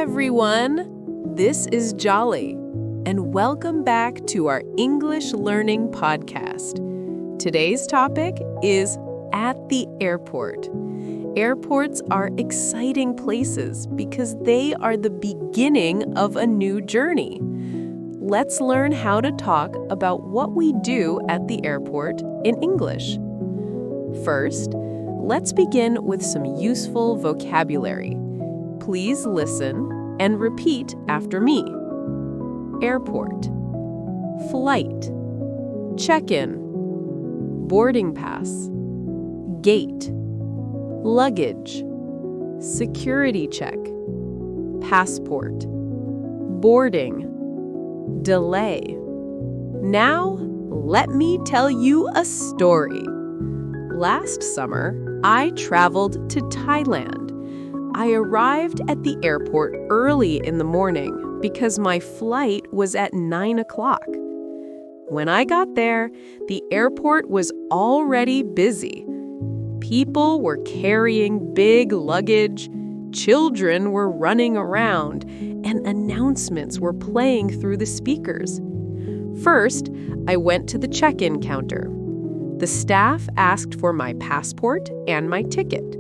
everyone. This is Jolly, and welcome back to our English Learning Podcast. Today's topic is at the airport. Airports are exciting places because they are the beginning of a new journey. Let's learn how to talk about what we do at the airport in English. First, let's begin with some useful vocabulary. Please listen and repeat after me. Airport, flight, check-in, boarding pass, gate, luggage, security check, passport, boarding, delay. Now, let me tell you a story. Last summer, I traveled to Thailand. I arrived at the airport early in the morning because my flight was at 9 o'clock. When I got there, the airport was already busy. People were carrying big luggage, children were running around, and announcements were playing through the speakers. First, I went to the check-in counter. The staff asked for my passport and my ticket.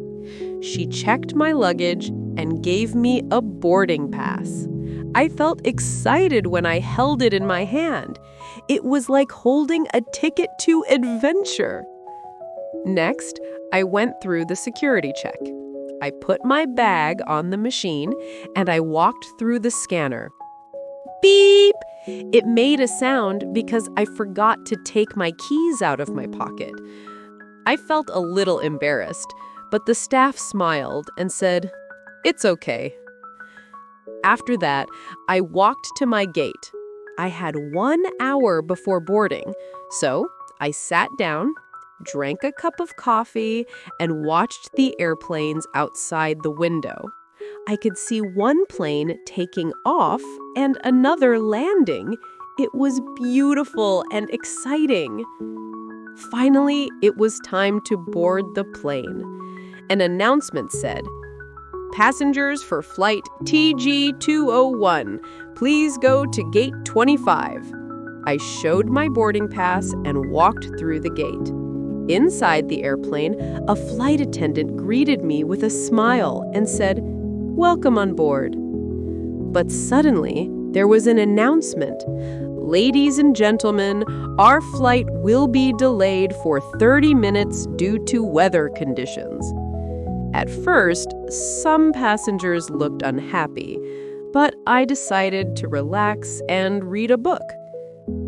She checked my luggage and gave me a boarding pass. I felt excited when I held it in my hand. It was like holding a ticket to adventure. Next, I went through the security check. I put my bag on the machine and I walked through the scanner. Beep! It made a sound because I forgot to take my keys out of my pocket. I felt a little embarrassed, but the staff smiled and said, "It's okay." After that, I walked to my gate. I had 1 hour before boarding, so I sat down, drank a cup of coffee, and watched the airplanes outside the window. I could see one plane taking off and another landing. It was beautiful and exciting. Finally, it was time to board the plane. An announcement said, "Passengers for flight TG201, please go to gate 25. I showed my boarding pass and walked through the gate. Inside the airplane, a flight attendant greeted me with a smile and said, "Welcome on board." But suddenly, there was an announcement. "Ladies and gentlemen, our flight will be delayed for 30 minutes due to weather conditions." At first, some passengers looked unhappy, but I decided to relax and read a book.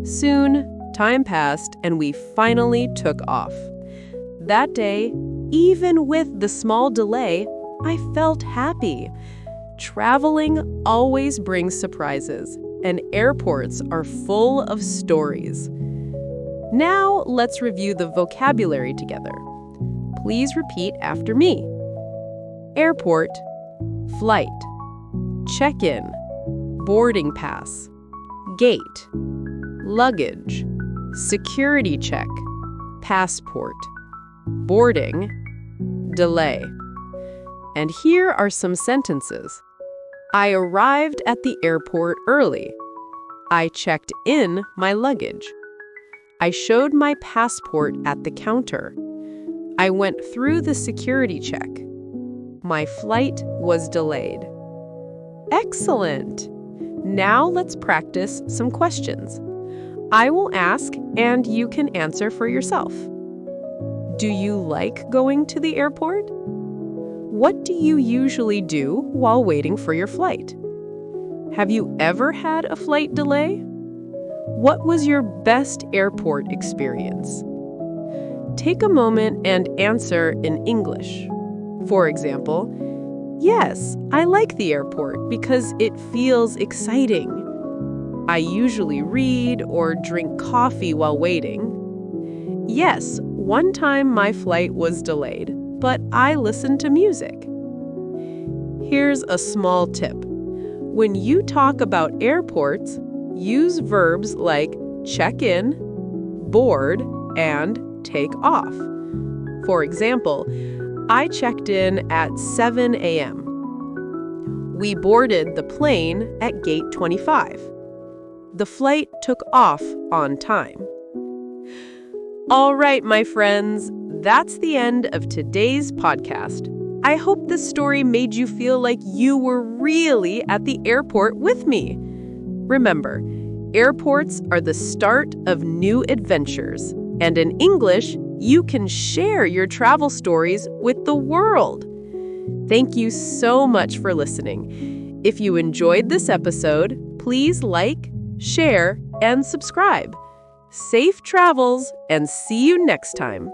Soon, time passed and we finally took off. That day, even with the small delay, I felt happy. Traveling always brings surprises, and airports are full of stories. Now, let's review the vocabulary together. Please repeat after me. Airport, flight, check-in, boarding pass, gate, luggage, security check, passport, boarding, delay. And here are some sentences. I arrived at the airport early. I checked in my luggage. I showed my passport at the counter. I went through the security check. My flight was delayed. Excellent! Now let's practice some questions. I will ask and you can answer for yourself. Do you like going to the airport? What do you usually do while waiting for your flight? Have you ever had a flight delay? What was your best airport experience? Take a moment and answer in English. For example, "Yes, I like the airport because it feels exciting. I usually read or drink coffee while waiting. Yes, one time my flight was delayed, but I listened to music." Here's a small tip. When you talk about airports, use verbs like check in, board, and take off. For example, I checked in at 7 a.m. We boarded the plane at gate 25. The flight took off on time. All right, my friends, that's the end of today's podcast. I hope this story made you feel like you were really at the airport with me. Remember, airports are the start of new adventures, and in English, you can share your travel stories with the world. Thank you so much for listening. If you enjoyed this episode, please like, share, and subscribe. Safe travels, and see you next time.